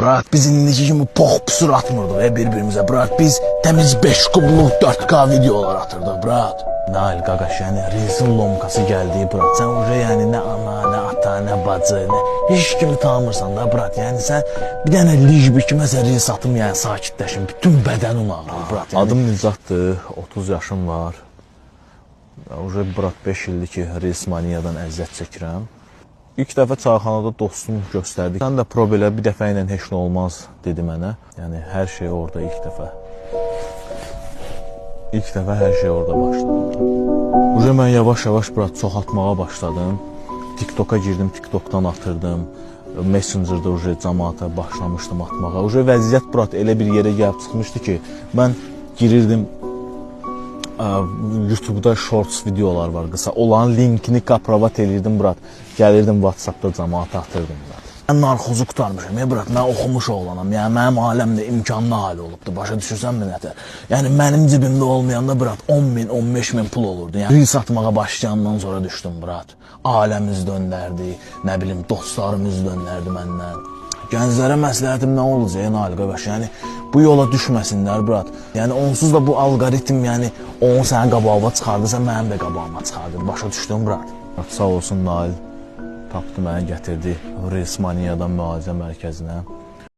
brat. Biz indiki kimi pox pusur atmırdıq bir-birimizə, brat. Biz təmiz 5 kubluq 4K videolar atırdıq, brat. Nail qaqaş, yəni Reelsin lomkası gəldiyi, brat. Sən uca yəni nə ana, nə ata, nə bacı, nə heç kimi tanımırsan da, brat. Yəni sən bir dənə lijbi ki, məsələn Reels atım, yəni sakitləşim, bütün bədənin ağrır, brat. Yəni, adım Nizatdır, 30 yaşım var. Uca brat 5 ildir ki, Reels maniyadan əziyyət çəkirəm. İlk dəfə çayxanada dostum göstərdi. Sən də pro belə bir dəfə ilə heç nə olmaz dedi mənə. Yəni hər şey orada ilk dəfə. İlk dəfə hər şey orada başladı. Uca mən yavaş-yavaş brat çox atmağa başladım. TikToka girdim, TikTokdan atırdım. Messenger'da uca cəmaata başlamışdım atmağa. Uca vəziyyət brat elə bir yerə gəlib çıxmışdı ki, mən girirdim YouTube'da shorts videolar var qısa. Olan linkini qapravat elirdim, brat. Gəlirdim WhatsApp'da cəmaata atırdım, brat. Mən narkozu qutarmışım, brat. Mən oxumuş oğlanam. Yəni, mənim aləmdə imkanlı hali olubdu. Başa düşürsənmi nətər? Yəni, mənim cibimdə olmayanda, brat, 10.000, 15.000 pul olurdu. Yəni, Reels atmağa başlayandan sonra düşdüm, brat. Aləmiz döndərdi, nə bilim, dostlarımız döndərdi məndən. Gənclərə məsləhətim nə olacaq, Nail qaqaş? Yəni, bu yola düşməsinlər, brat. Yəni, onsuz da bu algoritm, yəni, onu sənə qabağıma çıxardırsa, mənim də qabağıma çıxardır. Başa düşdün, brat? Sağ olsun, Nail tapdı mənə, gətirdi Reels maniyadan müalicə mərkəzinə.